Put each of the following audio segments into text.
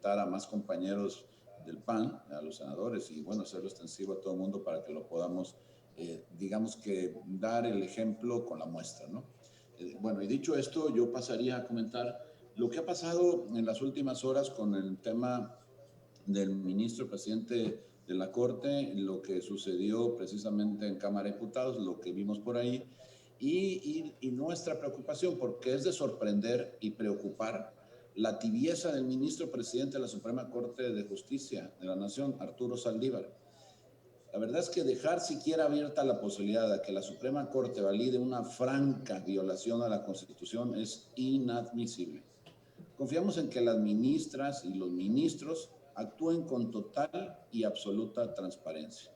invitar a más compañeros del PAN, a los senadores, y bueno, hacerlo extensivo a todo el mundo para que lo podamos, digamos que, dar el ejemplo con la muestra, ¿no? Bueno, y dicho esto, yo pasaría a comentar lo que ha pasado en las últimas horas con el tema del ministro presidente de la Corte, lo que sucedió precisamente en Cámara de Diputados, lo que vimos por ahí, y nuestra preocupación, porque es de sorprender y preocupar la tibieza del ministro presidente de la Suprema Corte de Justicia de la Nación, Arturo Saldívar. La verdad es que dejar siquiera abierta la posibilidad de que la Suprema Corte valide una franca violación a la Constitución es inadmisible. Confiamos en que las ministras y los ministros actúen con total y absoluta transparencia.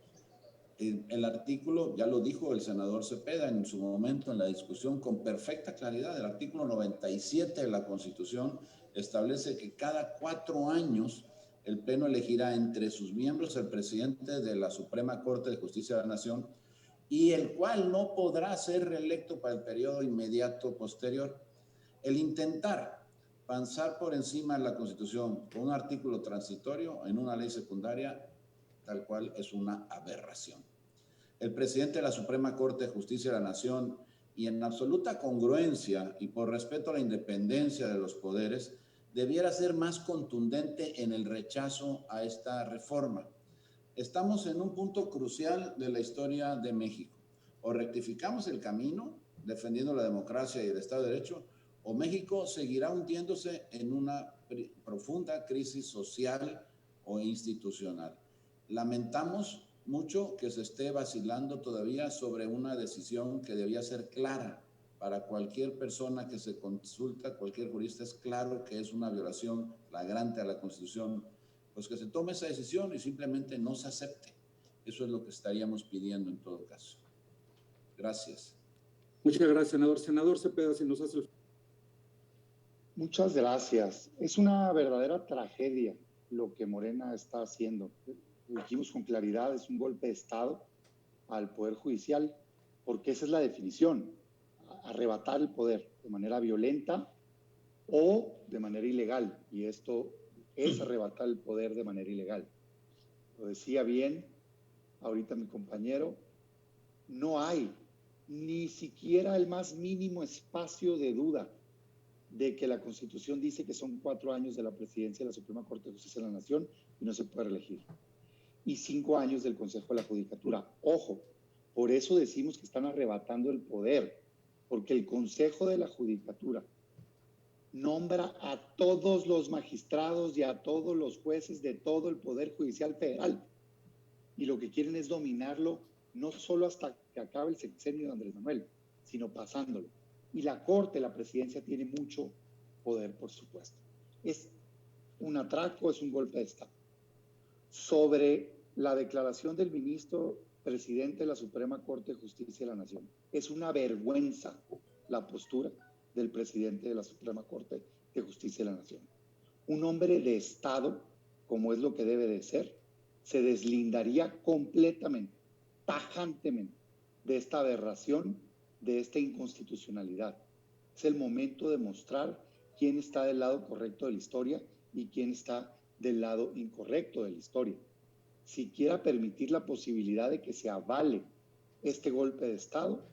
El artículo, ya lo dijo el senador Cepeda en su momento en la discusión con perfecta claridad, el artículo 97 de la Constitución establece que cada 4 años el Pleno elegirá entre sus miembros el presidente de la Suprema Corte de Justicia de la Nación, y el cual no podrá ser reelecto para el periodo inmediato posterior. El intentar pasar por encima de la Constitución con un artículo transitorio en una ley secundaria, tal cual, es una aberración. El presidente de la Suprema Corte de Justicia de la Nación, y en absoluta congruencia y por respeto a la independencia de los poderes, debiera ser más contundente en el rechazo a esta reforma. Estamos en un punto crucial de la historia de México. O rectificamos el camino, defendiendo la democracia y el Estado de Derecho, o México seguirá hundiéndose en una profunda crisis social o institucional. Lamentamos mucho que se esté vacilando todavía sobre una decisión que debía ser clara para cualquier persona que se consulta, cualquier jurista. Es claro que es una violación flagrante a la Constitución. Pues que se tome esa decisión y simplemente no se acepte. Eso es lo que estaríamos pidiendo en todo caso. Gracias. Muchas gracias, senador. Senador Cepeda, si nos hace el... Muchas gracias. Es una verdadera tragedia lo que Morena está haciendo. Lo dijimos con claridad, es un golpe de Estado al Poder Judicial, porque esa es la definición: arrebatar el poder de manera violenta o de manera ilegal, y esto es arrebatar el poder de manera ilegal. Lo decía bien ahorita mi compañero, no hay ni siquiera el más mínimo espacio de duda de que la Constitución dice que son 4 años de la presidencia de la Suprema Corte de Justicia de la Nación y no se puede reelegir. Y 5 años del Consejo de la Judicatura. Ojo, por eso decimos que están arrebatando el poder, porque el Consejo de la Judicatura nombra a todos los magistrados y a todos los jueces de todo el Poder Judicial Federal. Y lo que quieren es dominarlo no solo hasta que acabe el sexenio de Andrés Manuel, sino pasándolo. Y la Corte, la presidencia, tiene mucho poder, por supuesto. Es un atraco, es un golpe de Estado. Sobre la declaración del ministro presidente de la Suprema Corte de Justicia de la Nación, es una vergüenza la postura del presidente de la Suprema Corte de Justicia de la Nación. Un hombre de Estado, como es lo que debe de ser, se deslindaría completamente, tajantemente, de esta aberración, de esta inconstitucionalidad. Es el momento de mostrar quién está del lado correcto de la historia y quién está del lado incorrecto de la historia. Siquiera permitir la posibilidad de que se avale este golpe de Estado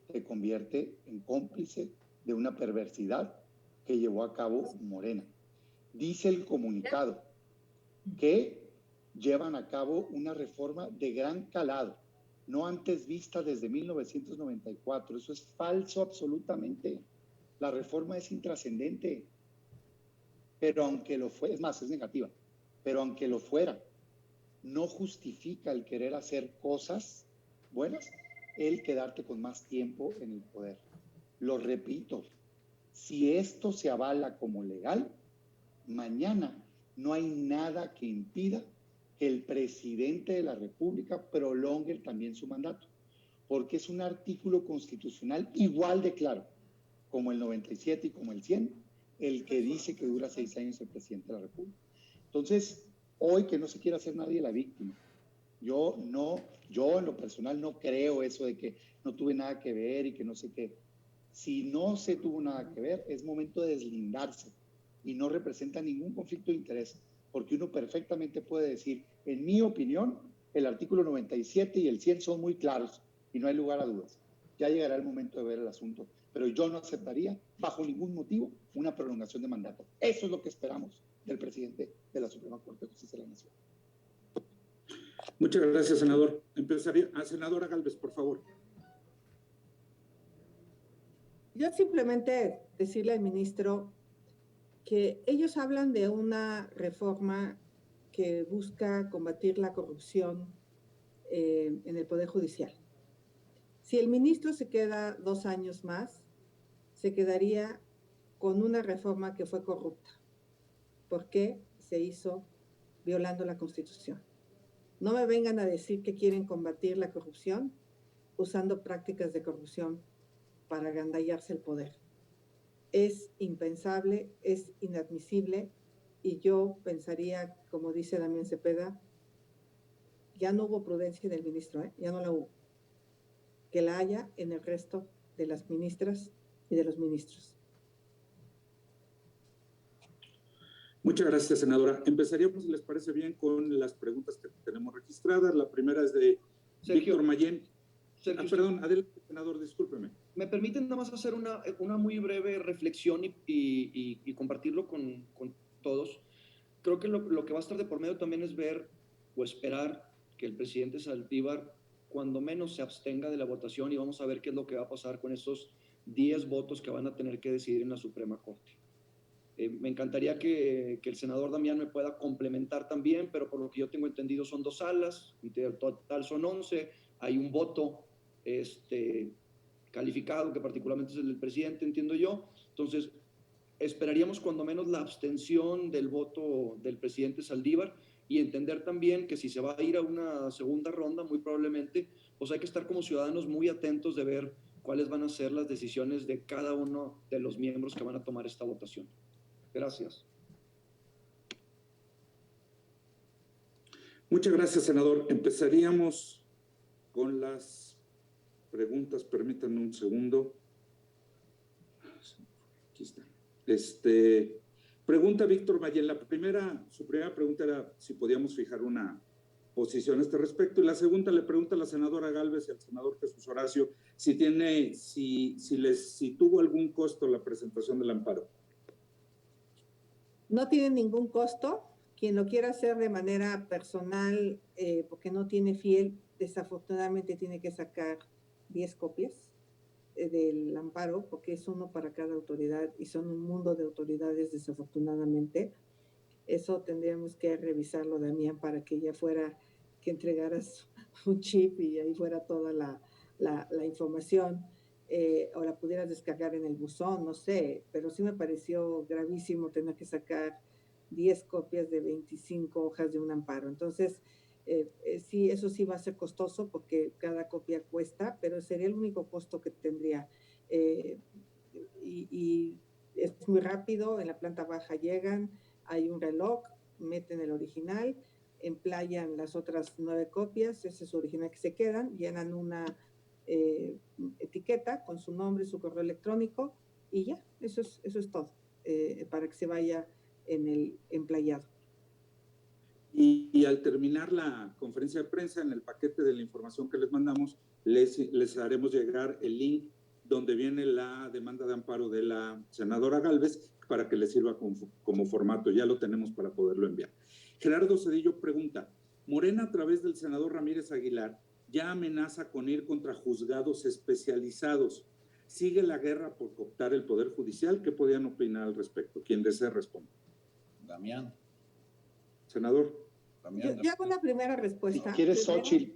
se convierte en cómplice de una perversidad que llevó a cabo Morena. Dice el comunicado que llevan a cabo una reforma de gran calado, no antes vista desde 1994. Eso es falso absolutamente. La reforma es intrascendente, pero aunque lo fuera, es más, es negativa, pero aunque lo fuera, no justifica el querer hacer cosas buenas, el quedarte con más tiempo en el poder. Lo repito, si esto se avala como legal, mañana no hay nada que impida que el presidente de la República prolongue también su mandato, porque es un artículo constitucional igual de claro como el 97 y como el 100, el que dice que dura 6 años el presidente de la República. Entonces, hoy que no se quiere hacer nadie la víctima, yo en lo personal no creo eso de que no tuve nada que ver y que no sé qué. Si no se tuvo nada que ver, es momento de deslindarse y no representa ningún conflicto de interés, porque uno perfectamente puede decir, en mi opinión, el artículo 97 y el 100 son muy claros y no hay lugar a dudas. Ya llegará el momento de ver el asunto, pero yo no aceptaría, bajo ningún motivo, una prolongación de mandato. Eso es lo que esperamos del presidente de la Suprema Corte de Justicia de la Nación. Muchas gracias, senador. Empezaría a senadora Gálvez, por favor. Yo simplemente decirle al ministro que ellos hablan de una reforma que busca combatir la corrupción en el Poder Judicial. Si el ministro se queda 2 años más, se quedaría con una reforma que fue corrupta. ¿Por qué? Se hizo violando la Constitución. No me vengan a decir que quieren combatir la corrupción usando prácticas de corrupción para agandallarse el poder. Es impensable, es inadmisible, y yo pensaría, como dice Damián Cepeda, ya no hubo prudencia del ministro, ya no la hubo. Que la haya en el resto de las ministras y de los ministros. Muchas gracias, senadora. Empezaríamos, si les parece bien, con las preguntas que tenemos registradas. La primera es de Víctor Mayén. Perdón, adelante, senador, discúlpeme. ¿Me permiten nada más hacer una muy breve reflexión y compartirlo con todos? Creo que lo que va a estar de por medio también es ver o esperar que el presidente Saldívar cuando menos se abstenga de la votación, y vamos a ver qué es lo que va a pasar con esos 10 votos que van a tener que decidir en la Suprema Corte. Me encantaría que el senador Damián me pueda complementar también, pero por lo que yo tengo entendido son 2 salas, en total son 11, hay un voto calificado, que particularmente es el del presidente, entiendo yo. Entonces, esperaríamos cuando menos la abstención del voto del presidente Saldívar, y entender también que si se va a ir a una segunda ronda, muy probablemente, pues hay que estar como ciudadanos muy atentos de ver cuáles van a ser las decisiones de cada uno de los miembros que van a tomar esta votación. Gracias. Muchas gracias, senador. Empezaríamos con las preguntas. Permítanme un segundo. Aquí está. Pregunta Víctor Mayén. Su primera pregunta era si podíamos fijar una posición a este respecto, y la segunda le pregunta a la senadora Gálvez y al senador Jesús Horacio si tuvo algún costo la presentación del amparo. No tiene ningún costo. Quien lo quiera hacer de manera personal, porque no tiene fiel, desafortunadamente tiene que sacar 10 copias del amparo, porque es uno para cada autoridad y son un mundo de autoridades, desafortunadamente. Eso tendríamos que revisarlo, Damián, para que ya fuera que entregaras un chip y ahí fuera toda la información, o la pudieras descargar en el buzón, no sé, pero sí me pareció gravísimo tener que sacar 10 copias de 25 hojas de un amparo. Entonces, sí, eso sí va a ser costoso porque cada copia cuesta, pero sería el único costo que tendría. Y es muy rápido, en la planta baja llegan, hay un reloj, meten el original, emplayan las otras 9 copias, ese es su original que se quedan, llenan una etiqueta con su nombre, su correo electrónico, y ya, eso es todo, para que se vaya en el emplayado. Y al terminar la conferencia de prensa, en el paquete de la información que les mandamos, les haremos llegar el link donde viene la demanda de amparo de la senadora Gálvez para que les sirva como formato. Ya lo tenemos para poderlo enviar. Gerardo Cedillo pregunta, Morena a través del senador Ramírez Aguilar ya amenaza con ir contra juzgados especializados. ¿Sigue la guerra por cooptar el Poder Judicial? ¿Qué podían opinar al respecto? Quien desee responder. Damián. Senador. Yo hago una primera respuesta. Si quieres, Xochitl,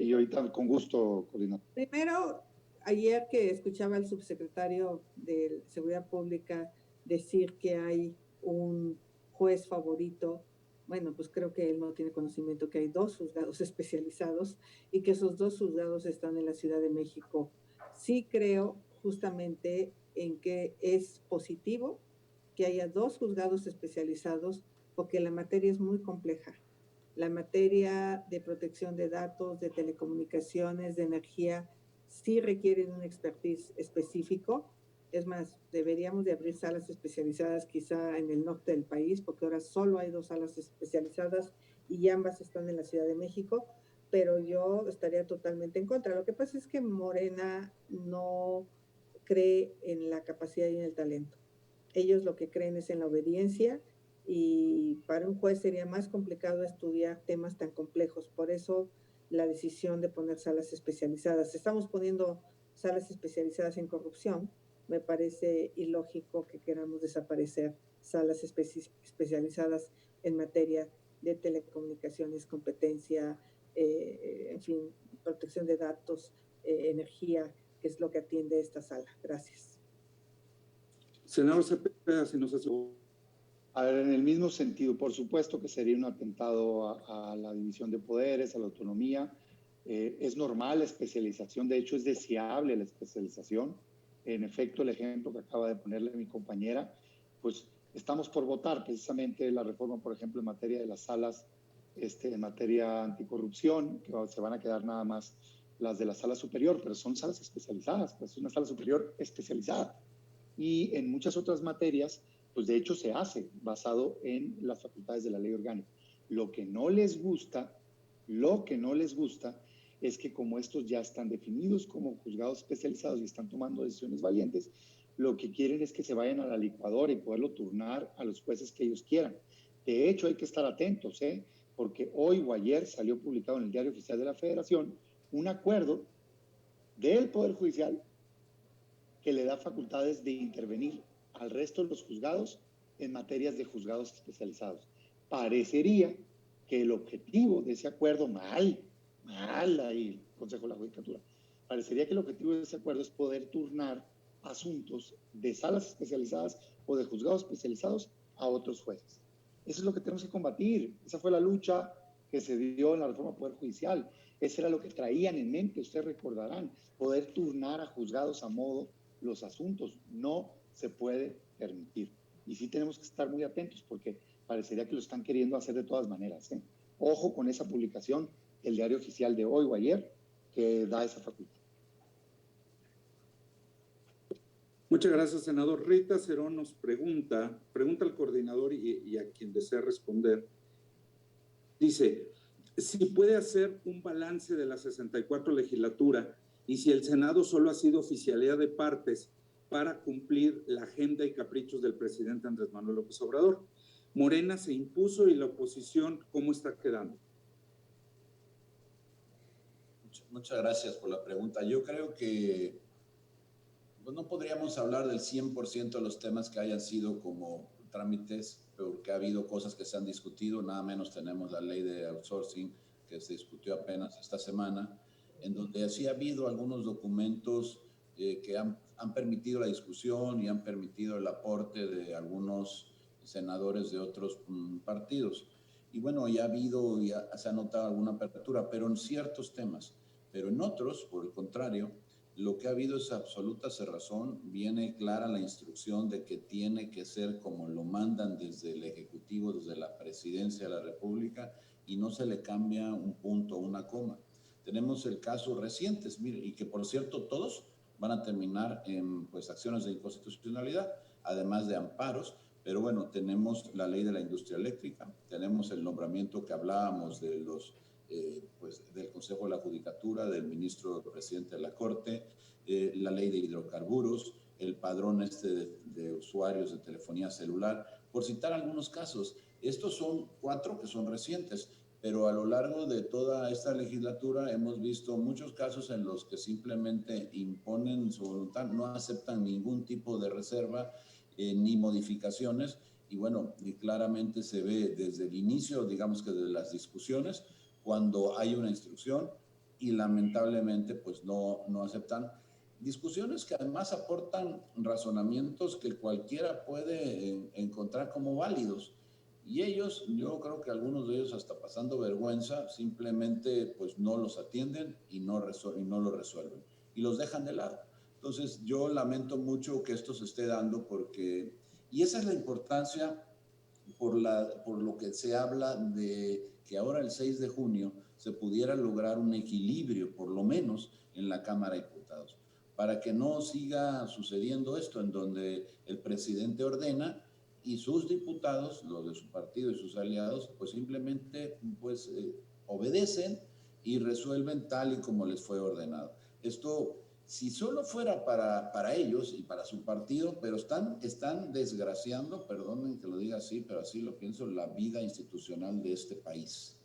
y ahorita con gusto, coordinador. Primero, ayer que escuchaba al subsecretario de Seguridad Pública decir que hay un juez favorito, bueno, pues creo que él no tiene conocimiento que hay 2 juzgados especializados y que esos 2 juzgados están en la Ciudad de México. Sí creo justamente en que es positivo que haya 2 juzgados especializados porque la materia es muy compleja. La materia de protección de datos, de telecomunicaciones, de energía, sí requieren un expertise específico, Es más, deberíamos de abrir salas especializadas quizá en el norte del país, porque ahora solo hay 2 salas especializadas y ambas están en la Ciudad de México, pero yo estaría totalmente en contra. Lo que pasa es que Morena no cree en la capacidad y en el talento. Ellos lo que creen es en la obediencia, y para un juez sería más complicado estudiar temas tan complejos. Por eso la decisión de poner salas especializadas. Estamos poniendo salas especializadas en corrupción. Me parece ilógico que queramos desaparecer salas especializadas en materia de telecomunicaciones, competencia, en fin, protección de datos, energía, que es lo que atiende esta sala. Gracias. Senador Cepeda, si nos hace... A ver, en el mismo sentido, por supuesto que sería un atentado a la división de poderes, a la autonomía. Es normal la especialización, de hecho es deseable la especialización. En efecto, el ejemplo que acaba de ponerle mi compañera, pues estamos por votar precisamente la reforma, por ejemplo, en materia de las salas, en materia anticorrupción, que se van a quedar nada más las de la sala superior, pero son salas especializadas, pues es una sala superior especializada. Y en muchas otras materias, pues de hecho se hace basado en las facultades de la ley orgánica. Lo que no les gusta es que como estos ya están definidos como juzgados especializados y están tomando decisiones valientes, lo que quieren es que se vayan a la licuadora y poderlo turnar a los jueces que ellos quieran. De hecho, hay que estar atentos, porque hoy o ayer salió publicado en el Diario Oficial de la Federación un acuerdo del Poder Judicial que le da facultades de intervenir al resto de los juzgados en materias de juzgados especializados. Parecería que el objetivo de ese acuerdo, mal ahí el Consejo de la Judicatura, parecería que el objetivo de ese acuerdo es poder turnar asuntos de salas especializadas o de juzgados especializados a otros jueces. Eso es lo que tenemos que combatir. Esa fue la lucha que se dio en la reforma del Poder Judicial. Eso era lo que traían en mente, ustedes recordarán, poder turnar a juzgados a modo los asuntos. No se puede permitir. Y sí tenemos que estar muy atentos porque parecería que lo están queriendo hacer de todas maneras. Ojo con esa publicación del Diario Oficial de hoy o ayer que da esa facultad. Muchas gracias, senador. Rita Cerón nos pregunta al coordinador y a quien desea responder. Dice, si puede hacer un balance de la 64 legislatura y si el Senado solo ha sido oficialidad de partes para cumplir la agenda y caprichos del presidente Andrés Manuel López Obrador. Morena se impuso y la oposición, ¿cómo está quedando? Muchas gracias por la pregunta. Yo creo que pues, no podríamos hablar del 100% de los temas que hayan sido como trámites, porque ha habido cosas que se han discutido. Nada menos tenemos la ley de outsourcing que se discutió apenas esta semana, en donde sí ha habido algunos documentos que han permitido la discusión y han permitido el aporte de algunos senadores de otros partidos. Y bueno, ya se ha notado alguna apertura, pero en ciertos temas. Pero en otros, por el contrario, lo que ha habido es absoluta cerrazón. Viene clara la instrucción de que tiene que ser como lo mandan desde el Ejecutivo, desde la Presidencia de la República, y no se le cambia un punto o una coma. Tenemos el caso recientes, mire, y que por cierto todos van a terminar en pues, acciones de inconstitucionalidad, además de amparos. Pero bueno, tenemos la ley de la industria eléctrica, tenemos el nombramiento que hablábamos de los pues, del Consejo de la Judicatura, del ministro presidente de la Corte, la ley de hidrocarburos, el padrón de usuarios de telefonía celular, por citar algunos casos. Estos son 4 que son recientes, pero a lo largo de toda esta legislatura hemos visto muchos casos en los que simplemente imponen su voluntad, no aceptan ningún tipo de reserva ni modificaciones, y bueno, y claramente se ve desde el inicio, digamos que de las discusiones, cuando hay una instrucción y lamentablemente pues no aceptan discusiones que además aportan razonamientos que cualquiera puede encontrar como válidos. Y ellos, yo creo que algunos de ellos hasta pasando vergüenza, simplemente pues no los atienden y no lo resuelven y los dejan de lado. Entonces yo lamento mucho que esto se esté dando porque, y esa es la importancia por lo que se habla de que ahora el 6 de junio se pudiera lograr un equilibrio, por lo menos, en la Cámara de Diputados. para que no siga sucediendo esto en donde el presidente ordena y sus diputados, los de su partido y sus aliados, pues simplemente pues, obedecen y resuelven tal y como les fue ordenado. Esto, si solo fuera para ellos y para su partido, pero están desgraciando, perdonen que lo diga así, pero así lo pienso, la vida institucional de este país.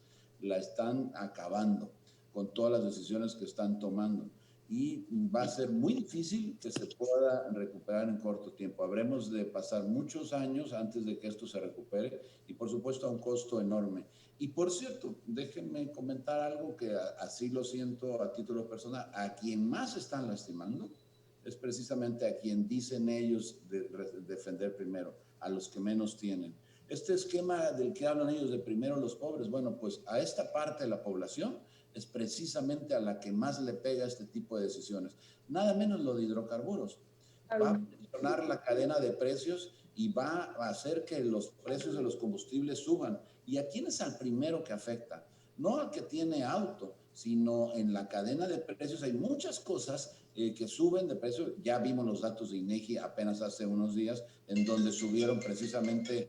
La están acabando con todas las decisiones que están tomando. Y va a ser muy difícil que se pueda recuperar en corto tiempo. Habremos de pasar muchos años antes de que esto se recupere y por supuesto a un costo enorme. Y por cierto, déjenme comentar algo que así lo siento a título personal. A quien más están lastimando es precisamente a quien dicen ellos defender primero, a los que menos tienen. Este esquema del que hablan ellos de primero los pobres, bueno, pues a esta parte de la población es precisamente a la que más le pega este tipo de decisiones. Nada menos lo de hidrocarburos. Va a presionar la cadena de precios y va a hacer que los precios de los combustibles suban. ¿Y a quién es al primero que afecta? No al que tiene auto, sino en la cadena de precios hay muchas cosas que suben de precio. Ya vimos los datos de INEGI apenas hace unos días, en donde subieron precisamente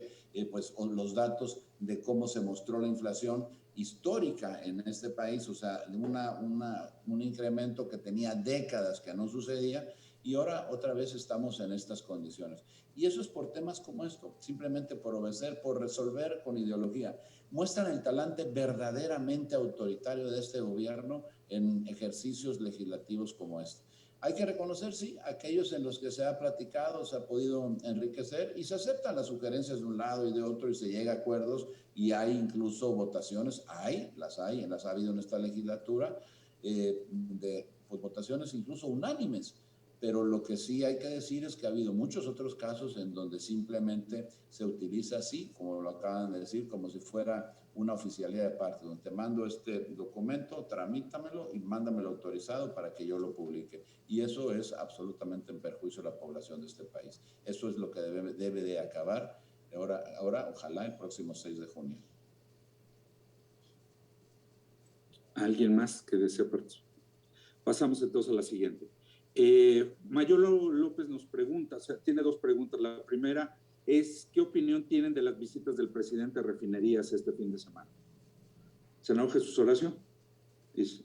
pues, los datos de cómo se mostró la inflación histórica en este país, o sea, un incremento que tenía décadas que no sucedía y ahora otra vez estamos en estas condiciones. Y eso es por temas como esto, simplemente por obedecer, por resolver con ideología. Muestran el talante verdaderamente autoritario de este gobierno en ejercicios legislativos como este. Hay que reconocer, sí, aquellos en los que se ha platicado, se ha podido enriquecer y se aceptan las sugerencias de un lado y de otro y se llega a acuerdos y hay incluso votaciones, las ha habido en esta legislatura, de pues, votaciones incluso unánimes. Pero lo que sí hay que decir es que ha habido muchos otros casos en donde simplemente se utiliza así, como lo acaban de decir, como si fuera una oficialidad de parte, donde te mando este documento, tramítamelo y mándamelo autorizado para que yo lo publique. Y eso es absolutamente en perjuicio de la población de este país. Eso es lo que debe de acabar ahora, ojalá, el próximo 6 de junio. ¿Alguien más que desee participar? Pasamos entonces a la siguiente. Mayolo López nos pregunta, o sea, tiene dos preguntas. La primera es, ¿qué opinión tienen de las visitas del presidente a refinerías este fin de semana? Senador Jesús Horacio. Dice.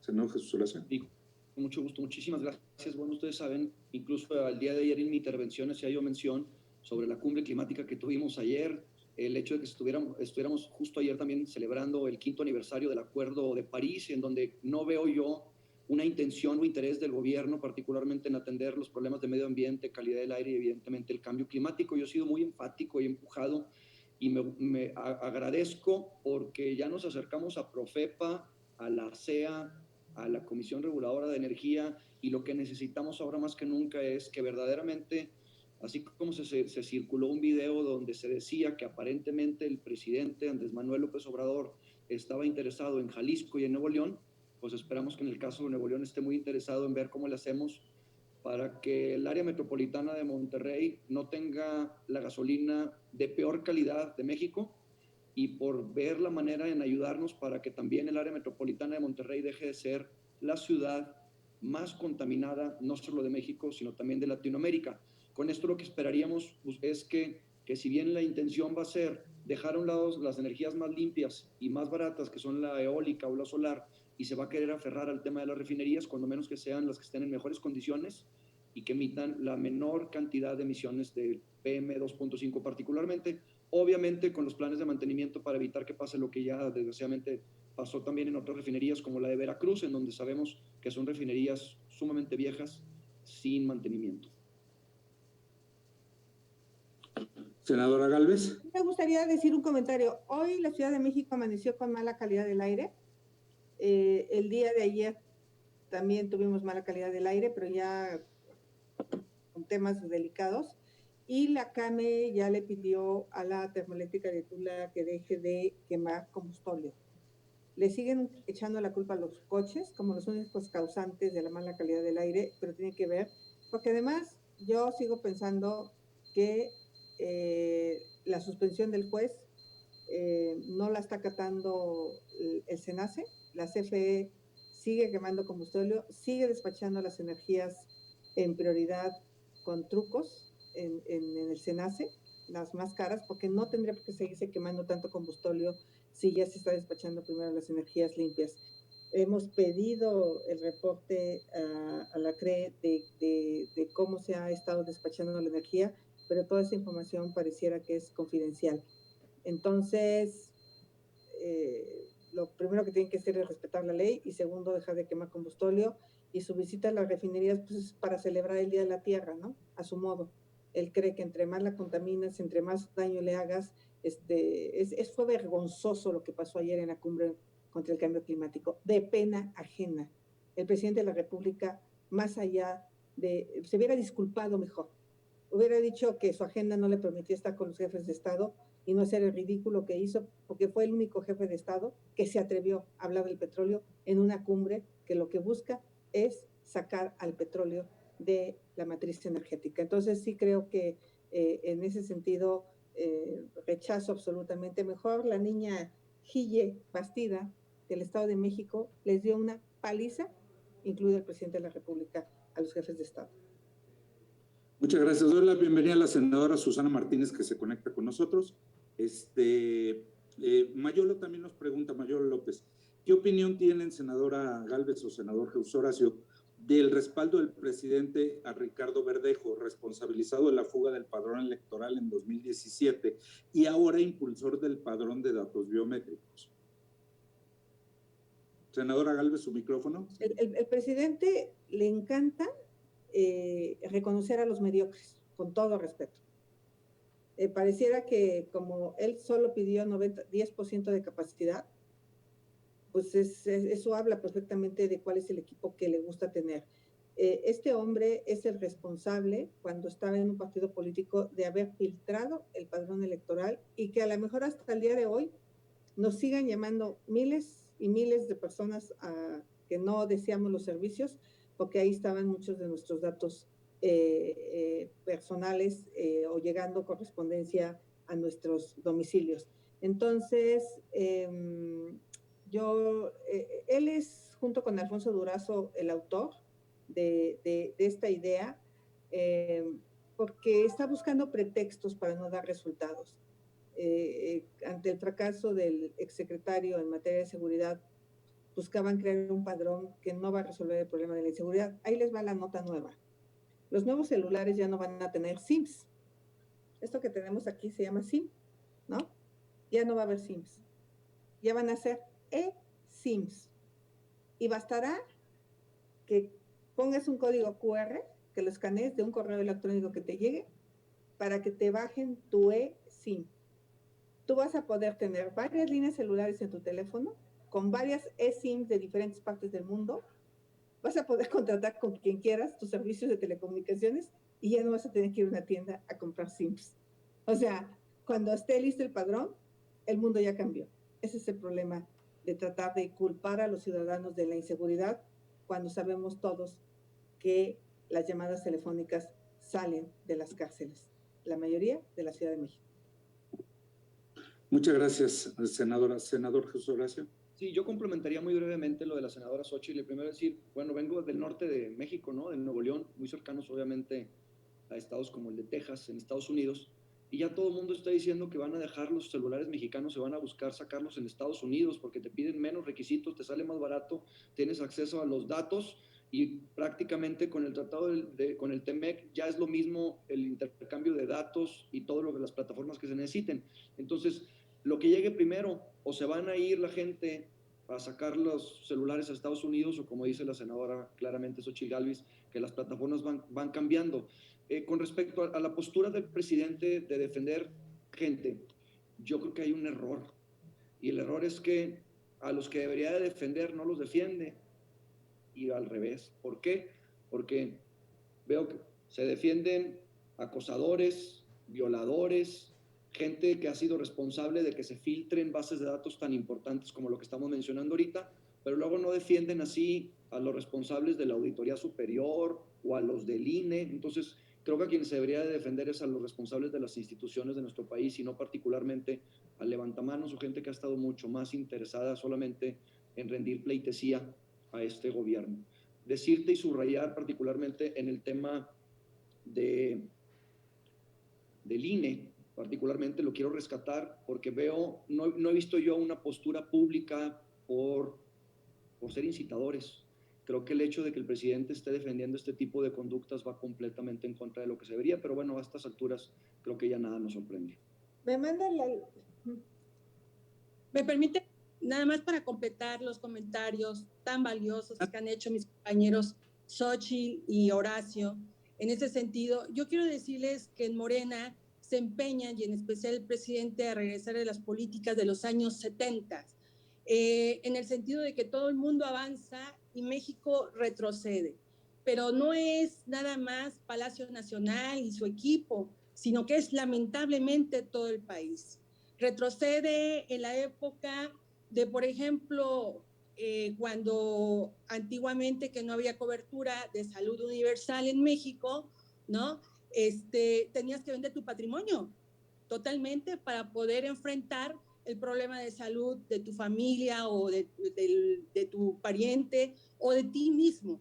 Senador Jesús Horacio. Y con mucho gusto, muchísimas gracias. Bueno, ustedes saben, incluso al día de ayer en mi intervención hacía yo mención sobre la cumbre climática que tuvimos ayer, el hecho de que estuviéramos justo ayer también celebrando el 5º aniversario del Acuerdo de París, en donde no veo yo una intención o interés del gobierno, particularmente en atender los problemas de medio ambiente, calidad del aire y evidentemente el cambio climático. Yo he sido muy enfático y empujado y me agradezco porque ya nos acercamos a Profepa, a la CEA, a la Comisión Reguladora de Energía, y lo que necesitamos ahora más que nunca es que verdaderamente, así como se circuló un video donde se decía que aparentemente el presidente Andrés Manuel López Obrador estaba interesado en Jalisco y en Nuevo León, pues esperamos que en el caso de Nuevo León esté muy interesado en ver cómo le hacemos para que el área metropolitana de Monterrey no tenga la gasolina de peor calidad de México, y por ver la manera en ayudarnos para que también el área metropolitana de Monterrey deje de ser la ciudad más contaminada, no solo de México, sino también de Latinoamérica. Con esto lo que esperaríamos pues, es que si bien la intención va a ser dejar a un lado las energías más limpias y más baratas, que son la eólica o la solar, y se va a querer aferrar al tema de las refinerías, cuando menos que sean las que estén en mejores condiciones y que emitan la menor cantidad de emisiones de PM2.5 particularmente, obviamente con los planes de mantenimiento para evitar que pase lo que ya desgraciadamente pasó también en otras refinerías como la de Veracruz, en donde sabemos que son refinerías sumamente viejas sin mantenimiento. Senadora Gálvez. Me gustaría decir un comentario. Hoy la Ciudad de México amaneció con mala calidad del aire. El día de ayer también tuvimos mala calidad del aire, pero ya con temas delicados. Y la CAME ya le pidió a la termoeléctrica de Tula que deje de quemar combustible. Le siguen echando la culpa a los coches como los únicos causantes de la mala calidad del aire, pero tiene que ver, porque además yo sigo pensando que la suspensión del juez no la está acatando el SENACE. La CFE sigue quemando combustible, sigue despachando las energías en prioridad con trucos en el SENACE, las más caras, porque no tendría por qué seguirse quemando tanto combustible si ya se está despachando primero las energías limpias. Hemos pedido el reporte a la CRE de cómo se ha estado despachando la energía, pero toda esa información pareciera que es confidencial. Entonces, lo primero que tienen que hacer es respetar la ley, y segundo, dejar de quemar combustible, y su visita a las refinerías pues, es para celebrar el Día de la Tierra, ¿no? A su modo. Él cree que entre más la contaminas, entre más daño le hagas, fue vergonzoso lo que pasó ayer en la cumbre contra el cambio climático, de pena ajena. El presidente de la República, más allá se hubiera disculpado mejor, hubiera dicho que su agenda no le permitía estar con los jefes de Estado y no hacer el ridículo que hizo, porque fue el único jefe de Estado que se atrevió a hablar del petróleo en una cumbre que lo que busca es sacar al petróleo de la matriz energética. Entonces sí creo que en ese sentido rechazo absolutamente. Mejor la niña Gille Bastida del Estado de México les dio una paliza, incluido el presidente de la República, a los jefes de Estado. Muchas gracias. Doy la bienvenida a la senadora Susana Martínez, que se conecta con nosotros. Mayolo también nos pregunta, Mayolo López, ¿qué opinión tienen, senadora Gálvez o senador Jesús Horacio, del respaldo del presidente a Ricardo Verdejo, responsabilizado de la fuga del padrón electoral en 2017 y ahora impulsor del padrón de datos biométricos? Senadora Gálvez, su micrófono. El presidente le encanta reconocer a los mediocres, con todo respeto. Pareciera que como él solo pidió 10% de capacidad, pues eso habla perfectamente de cuál es el equipo que le gusta tener. Este hombre es el responsable, cuando estaba en un partido político, de haber filtrado el padrón electoral, y que a lo mejor hasta el día de hoy nos sigan llamando miles y miles de personas que no deseamos los servicios, porque ahí estaban muchos de nuestros datos personales o llegando correspondencia a nuestros domicilios. Entonces, él es, junto con Alfonso Durazo, el autor de esta idea, porque está buscando pretextos para no dar resultados. Ante el fracaso del exsecretario en materia de seguridad, buscaban crear un padrón que no va a resolver el problema de la inseguridad. Ahí les va la nota nueva. Los nuevos celulares ya no van a tener SIMs. Esto que tenemos aquí se llama SIM, ¿no? Ya no va a haber SIMs. Ya van a ser eSIMs. Y bastará que pongas un código QR, que lo escanees de un correo electrónico que te llegue, para que te bajen tu eSIM. Tú vas a poder tener varias líneas celulares en tu teléfono, con varias eSIMs de diferentes partes del mundo. Vas a poder contratar con quien quieras tus servicios de telecomunicaciones, y ya no vas a tener que ir a una tienda a comprar SIMs. O sea, cuando esté listo el padrón, el mundo ya cambió. Ese es el problema de tratar de culpar a los ciudadanos de la inseguridad, cuando sabemos todos que las llamadas telefónicas salen de las cárceles, la mayoría de la Ciudad de México. Muchas gracias, senadora. Senador Jesús Horacio. Sí, yo complementaría muy brevemente lo de la senadora Xóchitl. Primero decir, bueno, vengo del norte de México, ¿no? Del Nuevo León, muy cercanos obviamente a estados como el de Texas, en Estados Unidos, y ya todo el mundo está diciendo que van a dejar los celulares mexicanos, se van a buscar sacarlos en Estados Unidos porque te piden menos requisitos, te sale más barato, tienes acceso a los datos, y prácticamente con el tratado con el TEMEC ya es lo mismo el intercambio de datos y todo lo de las plataformas que se necesiten. Entonces, lo que llegue primero, o se van a ir la gente a sacar los celulares a Estados Unidos, o como dice la senadora claramente Xóchitl Gálvez, que las plataformas van cambiando. Con respecto a la postura del presidente de defender gente, yo creo que hay un error, y el error es que a los que debería de defender no los defiende, y al revés. ¿Por qué? Porque veo que se defienden acosadores, violadores, gente que ha sido responsable de que se filtren bases de datos tan importantes como lo que estamos mencionando ahorita, pero luego no defienden así a los responsables de la Auditoría Superior o a los del INE. Entonces, creo que a quien se debería de defender es a los responsables de las instituciones de nuestro país, y no particularmente al levantamanos o gente que ha estado mucho más interesada solamente en rendir pleitesía a este gobierno. Decirte y subrayar particularmente en el tema del INE, particularmente lo quiero rescatar porque no he visto yo una postura pública por ser incitadores. Creo que el hecho de que el presidente esté defendiendo este tipo de conductas va completamente en contra de lo que se debería, pero bueno, a estas alturas creo que ya nada nos sorprende. Me mandan la... Me permite, nada más para completar los comentarios tan valiosos que han hecho mis compañeros Xochitl y Horacio. En ese sentido, yo quiero decirles que en Morena se empeñan, y en especial el presidente, a regresar a las políticas de los años 70, en el sentido de que todo el mundo avanza y México retrocede. Pero no es nada más Palacio Nacional y su equipo, sino que es lamentablemente todo el país. Retrocede en la época de, por ejemplo, cuando antiguamente que no había cobertura de salud universal en México, ¿no? Tenías que vender tu patrimonio totalmente para poder enfrentar el problema de salud de tu familia o de tu pariente o de ti mismo.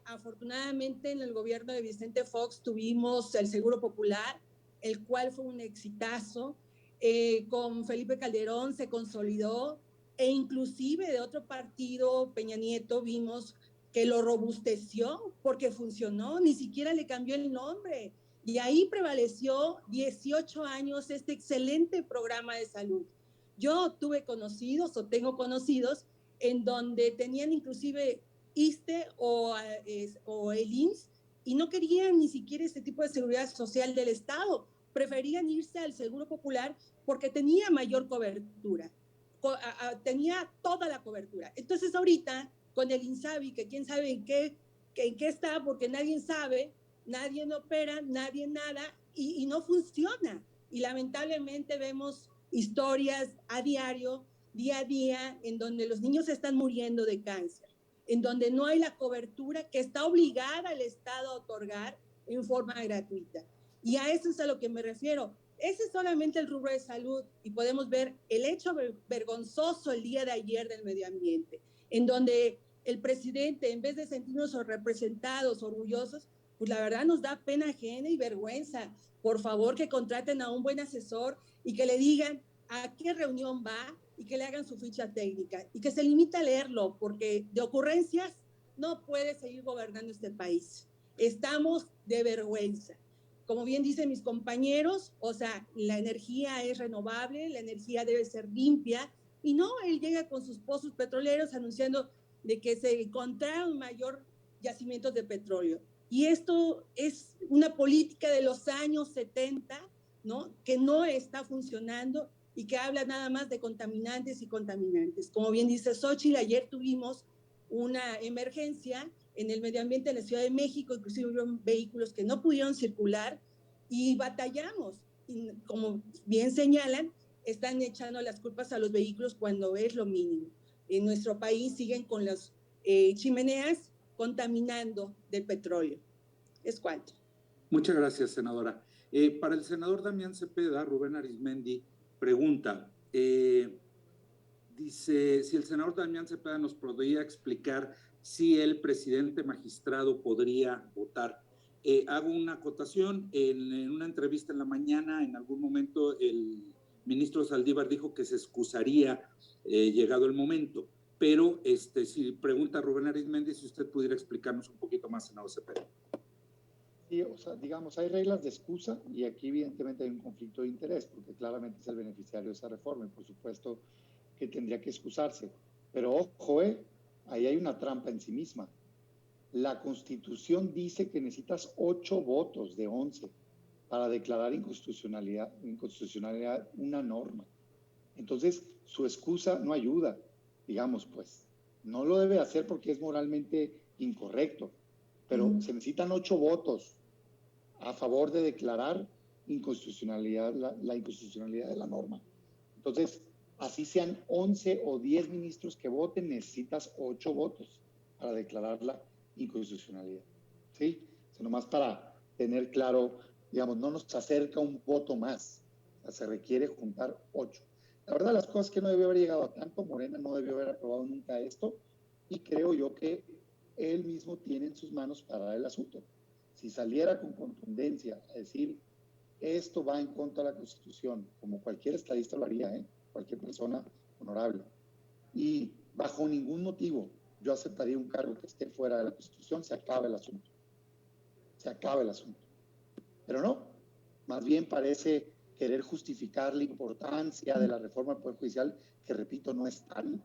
Afortunadamente en el gobierno de Vicente Fox tuvimos el Seguro Popular, el cual fue un exitazo. Con Felipe Calderón se consolidó, e inclusive de otro partido, Peña Nieto, vimos que lo robusteció porque funcionó, ni siquiera le cambió el nombre. Y ahí prevaleció 18 años este excelente programa de salud. Yo tuve conocidos o tengo conocidos en donde tenían inclusive ISSSTE o el IMSS y no querían ni siquiera este tipo de seguridad social del Estado. Preferían irse al Seguro Popular porque tenía mayor cobertura, tenía toda la cobertura. Entonces ahorita con el INSABI, que quién sabe en qué está, porque nadie sabe, nadie opera, nadie nada, y no funciona. Y lamentablemente vemos historias a diario, día a día, en donde los niños están muriendo de cáncer, en donde no hay la cobertura que está obligada el Estado a otorgar en forma gratuita. Y a eso es a lo que me refiero. Ese es solamente el rubro de salud, y podemos ver el hecho vergonzoso el día de ayer del medio ambiente, en donde el presidente, en vez de sentirnos representados, orgullosos, pues la verdad nos da pena ajena y vergüenza. Por favor, que contraten a un buen asesor y que le digan a qué reunión va y que le hagan su ficha técnica y que se limite a leerlo, porque de ocurrencias no puede seguir gobernando este país. Estamos de vergüenza. Como bien dicen mis compañeros, o sea, la energía es renovable, la energía debe ser limpia, y no, él llega con sus pozos petroleros anunciando de que se encontraron mayor yacimientos de petróleo. Y esto es una política de los años 70, ¿no? Que no está funcionando y que habla nada más de contaminantes y contaminantes. Como bien dice Xochitl, ayer tuvimos una emergencia en el medio ambiente en la Ciudad de México, inclusive hubo vehículos que no pudieron circular y batallamos. Y como bien señalan, están echando las culpas a los vehículos cuando es lo mínimo. En nuestro país siguen con las chimeneas contaminando del petróleo. Es cuanto. Muchas gracias, senadora. Para el senador Damián Cepeda, Rubén Arizmendi pregunta, dice, si el senador Damián Cepeda nos podría explicar si el presidente magistrado podría votar. Hago una acotación, en una entrevista en la mañana, en algún momento el ministro Saldívar dijo que se excusaría llegado el momento, pero si pregunta Rubén Arizmendi, si usted pudiera explicarnos un poquito más, senador Cepeda. Sí, o sea, digamos, hay reglas de excusa y aquí evidentemente hay un conflicto de interés porque claramente es el beneficiario de esa reforma y por supuesto que tendría que excusarse. Pero ojo, ahí hay una trampa en sí misma. La Constitución dice que necesitas 8 votos de 11 para declarar inconstitucionalidad una norma. Entonces, su excusa no ayuda, digamos, pues. No lo debe hacer porque es moralmente incorrecto, pero se necesitan 8 votos a favor de declarar inconstitucionalidad, la inconstitucionalidad de la norma. Entonces, así sean 11 o 10 ministros que voten, necesitas 8 votos para declarar la inconstitucionalidad. ¿Sí? O sea, nomás para tener claro, digamos, no nos acerca un voto más. O sea, se requiere juntar 8. La verdad, las cosas que no debió haber llegado a tanto, Morena no debió haber aprobado nunca esto, y creo yo que él mismo tiene en sus manos parar el asunto. Si saliera con contundencia a decir esto va en contra de la Constitución, como cualquier estadista lo haría, cualquier persona honorable, y bajo ningún motivo yo aceptaría un cargo que esté fuera de la Constitución, se acaba el asunto. Se acaba el asunto. Pero no, más bien parece querer justificar la importancia de la reforma del Poder Judicial, que repito, no es tal.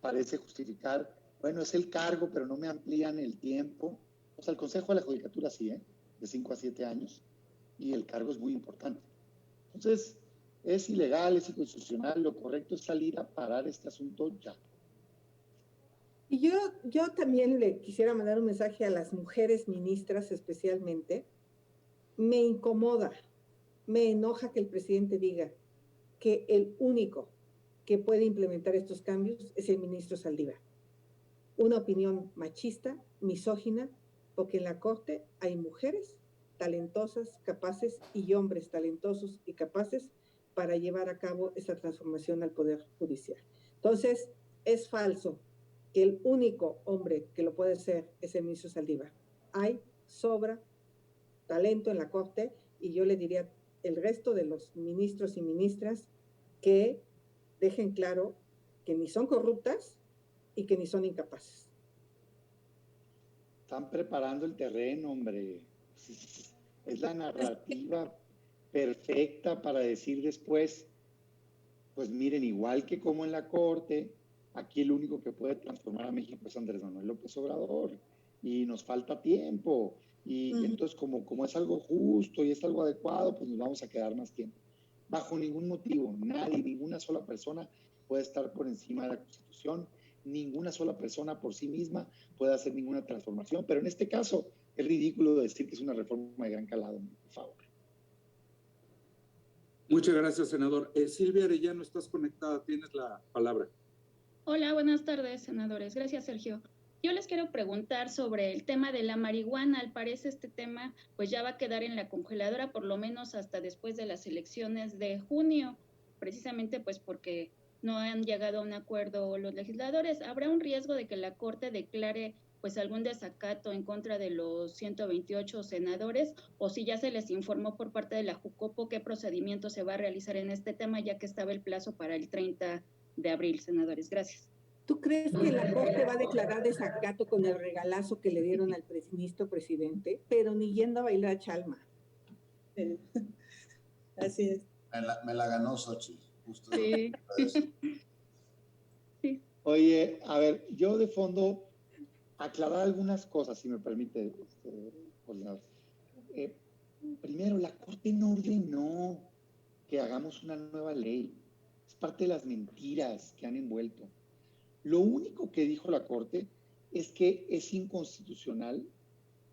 Parece justificar, bueno, es el cargo, pero no me amplían el tiempo. O sea, el Consejo de la Judicatura sí, de 5 a 7 años, y el cargo es muy importante. Entonces, es ilegal, es inconstitucional, lo correcto es salir a parar este asunto ya. Y yo también le quisiera mandar un mensaje a las mujeres ministras especialmente. Me incomoda, me enoja que el presidente diga que el único que puede implementar estos cambios es el ministro Saldívar. Una opinión machista, misógina, porque en la Corte hay mujeres talentosas, capaces y hombres talentosos y capaces para llevar a cabo esa transformación al Poder Judicial. Entonces, es falso que el único hombre que lo puede hacer es el ministro Saldívar. Hay sobra talento en la Corte y yo le diría el resto de los ministros y ministras que dejen claro que ni son corruptas y que ni son incapaces. Están preparando el terreno, hombre. Es la narrativa perfecta para decir después, pues miren, igual que como en la Corte, aquí el único que puede transformar a México es Andrés Manuel López Obrador y nos falta tiempo. Y entonces como es algo justo y es algo adecuado, pues nos vamos a quedar más tiempo. Bajo ningún motivo, nadie, ninguna sola persona puede estar por encima de la Constitución, ninguna sola persona por sí misma puede hacer ninguna transformación, pero en este caso es ridículo decir que es una reforma de gran calado, por favor. Muchas gracias, senador. Silvia Arellano, estás conectada, tienes la palabra. Hola, buenas tardes, senadores. Gracias, Sergio. Yo les quiero preguntar sobre el tema de la marihuana. Al parecer este tema pues ya va a quedar en la congeladora por lo menos hasta después de las elecciones de junio, precisamente pues porque no han llegado a un acuerdo los legisladores. ¿Habrá un riesgo de que la Corte declare pues algún desacato en contra de los 128 senadores, o si ya se les informó por parte de la Jucopo qué procedimiento se va a realizar en este tema, ya que estaba el plazo para el 30 de abril, senadores? Gracias. ¿Tú crees que la Corte va a declarar desacato con el regalazo que le dieron al ministro presidente? Pero ni yendo a bailar chalma. Así es. Me la ganó Xochitl, justo. Sí. Sí. Oye, a ver, yo de fondo aclarar algunas cosas, si me permite, coordinador. Primero, la Corte no ordenó que hagamos una nueva ley. Es parte de las mentiras que han envuelto. Lo único que dijo la Corte es que es inconstitucional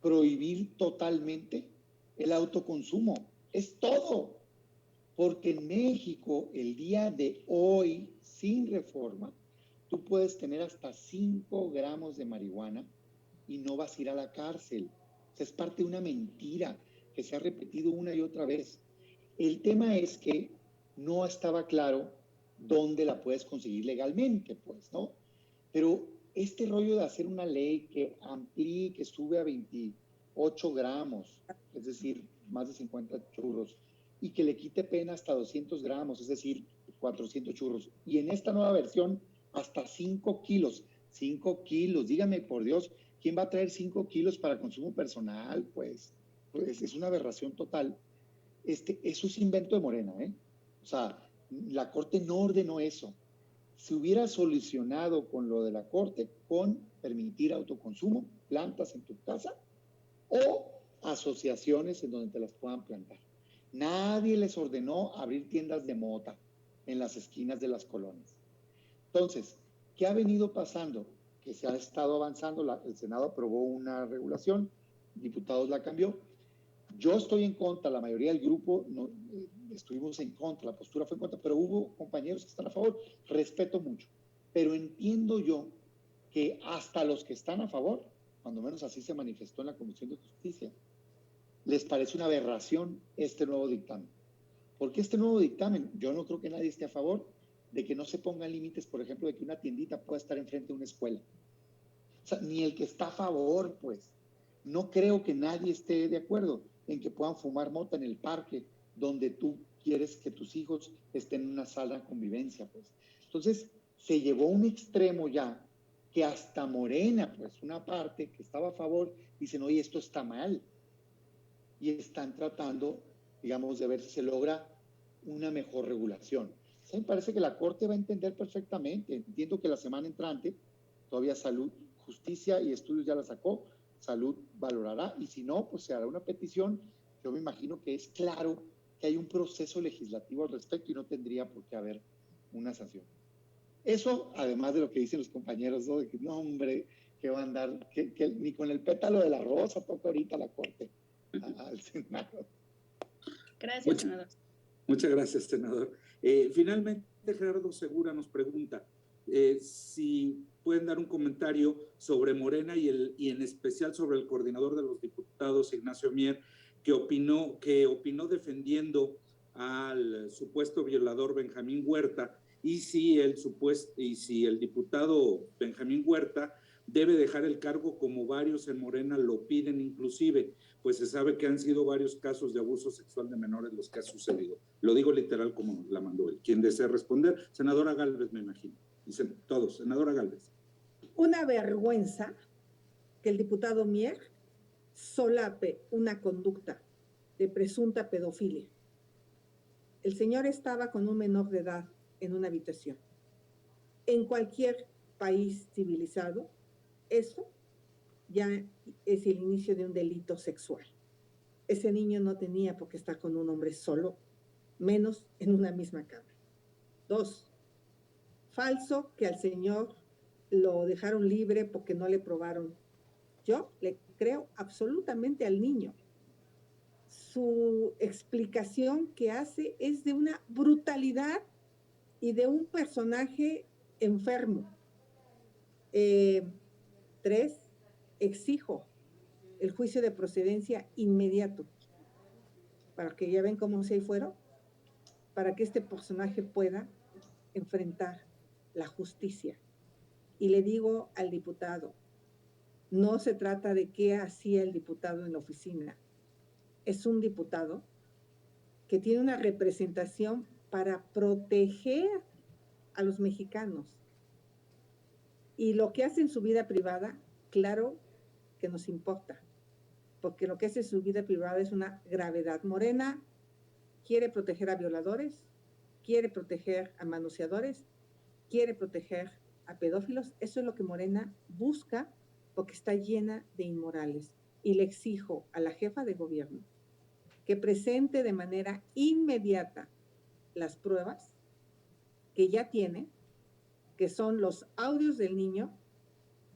prohibir totalmente el autoconsumo. Es todo. Porque en México, el día de hoy, sin reforma, tú puedes tener hasta 5 gramos de marihuana y no vas a ir a la cárcel. O sea, es parte de una mentira que se ha repetido una y otra vez. El tema es que no estaba claro dónde la puedes conseguir legalmente, pues, ¿no? Pero este rollo de hacer una ley que amplíe, que sube a 28 gramos, es decir, más de 50 churros, y que le quite pena hasta 200 gramos, es decir, 400 churros, y en esta nueva versión hasta 5 kilos. 5 kilos, dígame por Dios, ¿quién va a traer 5 kilos para consumo personal? Pues es una aberración total. Eso es invento de Morena, ¿eh? O sea, la Corte no ordenó eso. Se hubiera solucionado con lo de la Corte, con permitir autoconsumo, plantas en tu casa o asociaciones en donde te las puedan plantar. Nadie les ordenó abrir tiendas de mota en las esquinas de las colonias. Entonces, ¿qué ha venido pasando? Que se ha estado avanzando, el Senado aprobó una regulación, diputados la cambió. Yo estoy en contra, la mayoría del grupo no, estuvimos en contra, la postura fue en contra, pero hubo compañeros que están a favor, respeto mucho. Pero entiendo yo que hasta los que están a favor, cuando menos así se manifestó en la Comisión de Justicia, les parece una aberración este nuevo dictamen. Porque este nuevo dictamen, yo no creo que nadie esté a favor de que no se pongan límites, por ejemplo, de que una tiendita pueda estar enfrente de una escuela. O sea, ni el que está a favor, pues. No creo que nadie esté de acuerdo en que puedan fumar mota en el parque donde tú quieres que tus hijos estén en una sala de convivencia, pues. Entonces, se llevó a un extremo ya que hasta Morena, pues, una parte que estaba a favor, dicen, oye, esto está mal. Y están tratando, digamos, de ver si se logra una mejor regulación. O sea, me parece que la Corte va a entender perfectamente. Entiendo que la semana entrante, todavía Salud, Justicia y Estudios ya la sacó, Salud valorará, y si no, pues se hará una petición. Yo me imagino que es claro que hay un proceso legislativo al respecto y no tendría por qué haber una sanción. Eso, además de lo que dicen los compañeros, ¿no? De que no, hombre, que va a andar, que ni con el pétalo de la rosa toca ahorita la Corte al Senado. Gracias, senador. Muchas gracias, senador. Finalmente, Gerardo Segura nos pregunta si pueden dar un comentario sobre Morena y en especial sobre el coordinador de los diputados, Ignacio Mier, que opinó defendiendo al supuesto violador Benjamín Huerta, y si el diputado Benjamín Huerta debe dejar el cargo, como varios en Morena lo piden inclusive, pues se sabe que han sido varios casos de abuso sexual de menores los que ha sucedido. Lo digo literal como la mandó él. ¿Quién desea responder? Senadora Gálvez, me imagino. Dicen todos. Senadora Gálvez. Una vergüenza que el diputado Mier solape una conducta de presunta pedofilia. El señor estaba con un menor de edad en una habitación. En cualquier país civilizado, eso ya es el inicio de un delito sexual. Ese niño no tenía por qué estar con un hombre solo, menos en una misma cama. 2, falso que al señor lo dejaron libre porque no le probaron. Yo le creo absolutamente al niño. Su explicación que hace es de una brutalidad y de un personaje enfermo. 3, exijo el juicio de procedencia inmediato, para que ya ven cómo se fueron, para que este personaje pueda enfrentar la justicia. Y le digo al diputado, no se trata de qué hacía el diputado en la oficina, es un diputado que tiene una representación para proteger a los mexicanos. Y lo que hace en su vida privada, claro que nos importa, porque lo que hace en su vida privada es una gravedad. Morena quiere proteger a violadores, quiere proteger a manoseadores, quiere proteger a pedófilos. Eso es lo que Morena busca, porque está llena de inmorales. Y le exijo a la jefa de gobierno que presente de manera inmediata las pruebas que ya tiene, que son los audios del niño,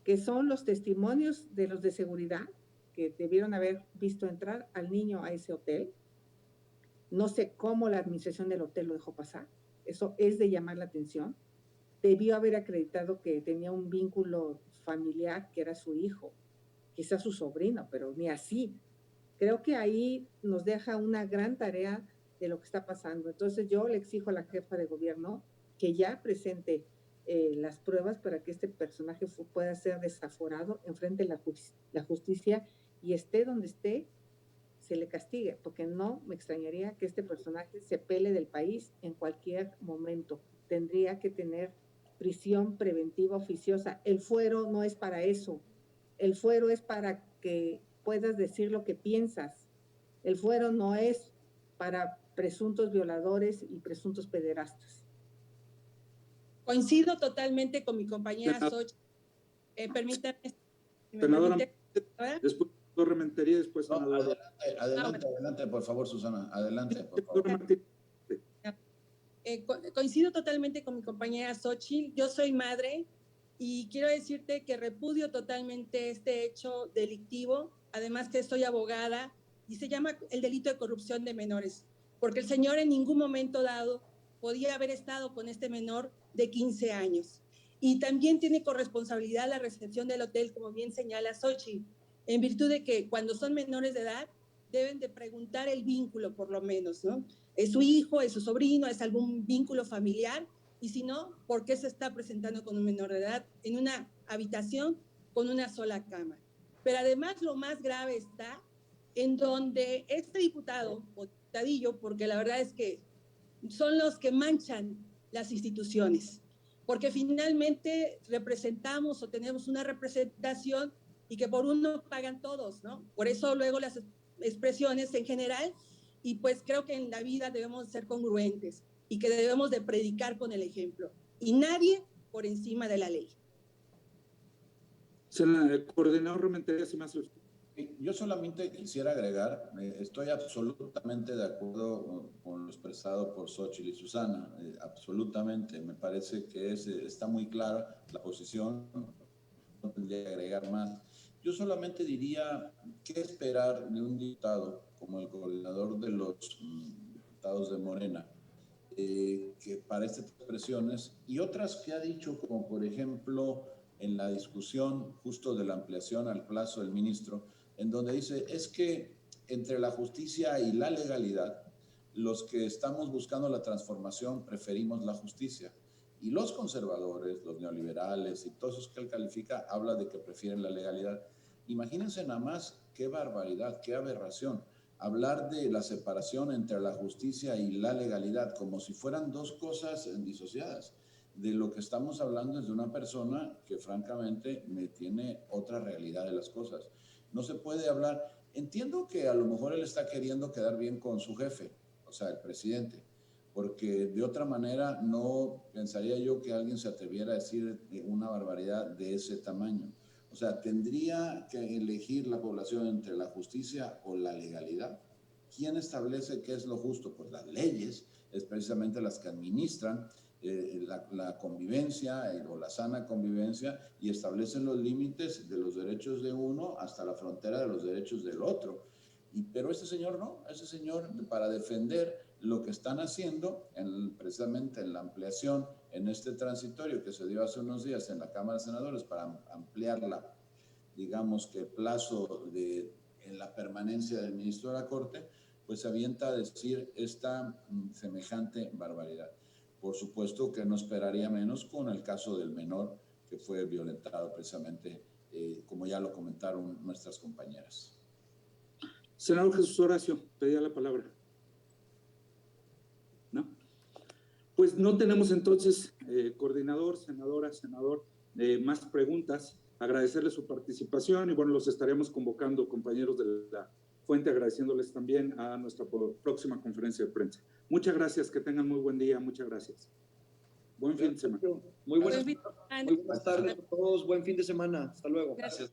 que son los testimonios de los de seguridad que debieron haber visto entrar al niño a ese hotel. No sé cómo la administración del hotel lo dejó pasar. Eso es de llamar la atención. Debió haber acreditado que tenía un vínculo familiar, que era su hijo, quizás su sobrino, pero ni así. Creo que ahí nos deja una gran tarea de lo que está pasando. Entonces yo le exijo a la jefa de gobierno que ya presente las pruebas para que este personaje pueda ser desaforado enfrente de la justicia, y esté donde esté, se le castigue, porque no me extrañaría que este personaje se pele del país en cualquier momento. Tendría que tener prisión preventiva oficiosa. El fuero no es para eso. El fuero es para que puedas decir lo que piensas. El fuero no es para presuntos violadores y presuntos pederastas. Coincido totalmente con mi compañera Xochitl. Permítame. Senadora, después Rementería, después no, senador. adelante, por favor, Susana. Adelante, por favor. Coincido totalmente con mi compañera Xochitl. Yo soy madre y quiero decirte que repudio totalmente este hecho delictivo. Además que soy abogada y se llama el delito de corrupción de menores, porque el señor en ningún momento dado podía haber estado con este menor de 15 años. Y también tiene corresponsabilidad la recepción del hotel, como bien señala Xochitl, en virtud de que cuando son menores de edad deben de preguntar el vínculo, por lo menos, ¿no? ¿Es su hijo, es su sobrino, es algún vínculo familiar? Y si no, ¿por qué se está presentando con un menor de edad en una habitación con una sola cama? Pero además lo más grave está en donde este diputado, o diputadillo, porque la verdad es que son los que manchan las instituciones, porque finalmente representamos o tenemos una representación y que por uno pagan todos, ¿no? Por eso luego las expresiones en general, y pues creo que en la vida debemos ser congruentes y que debemos de predicar con el ejemplo, y nadie por encima de la ley. El coordinador Rementería, si más. Yo solamente quisiera agregar, estoy absolutamente de acuerdo con lo expresado por Xóchitl y Susana, absolutamente, me parece que está muy clara la posición, no tendría que agregar más. Yo solamente diría, ¿qué esperar de un diputado como el coordinador de los diputados de Morena, que para estas expresiones y otras que ha dicho, como por ejemplo en la discusión justo de la ampliación al plazo del ministro, en donde dice, es que entre la justicia y la legalidad, los que estamos buscando la transformación preferimos la justicia. Y los conservadores, los neoliberales y todos esos que él califica, habla de que prefieren la legalidad. Imagínense nada más qué barbaridad, qué aberración. Hablar de la separación entre la justicia y la legalidad como si fueran dos cosas disociadas. De lo que estamos hablando es de una persona que francamente tiene otra realidad de las cosas. No se puede hablar. Entiendo que a lo mejor él está queriendo quedar bien con su jefe, o sea, el presidente, porque de otra manera no pensaría yo que alguien se atreviera a decir una barbaridad de ese tamaño. O sea, tendría que elegir la población entre la justicia o la legalidad. ¿Quién establece qué es lo justo? Pues las leyes, es precisamente las que administran la convivencia o la sana convivencia y establecen los límites de los derechos de uno hasta la frontera de los derechos del otro. Pero este señor no, ese señor para defender lo que están haciendo precisamente en la ampliación en este transitorio que se dio hace unos días en la Cámara de Senadores para ampliar digamos que el plazo en la permanencia del ministro de la Corte, pues se avienta a decir esta semejante barbaridad. Por supuesto que no esperaría menos con el caso del menor que fue violentado precisamente, como ya lo comentaron nuestras compañeras. Senador Jesús Horacio, pedía la palabra. ¿No? Pues no tenemos entonces, coordinador, senadora, senador, más preguntas. Agradecerles su participación y bueno, los estaremos convocando, compañeros de la Fuente, agradeciéndoles también a nuestra próxima conferencia de prensa. Muchas gracias, que tengan muy buen día, muchas gracias. Buen fin de semana. Muy buenas tardes a todos, buen fin de semana. Hasta luego. Gracias.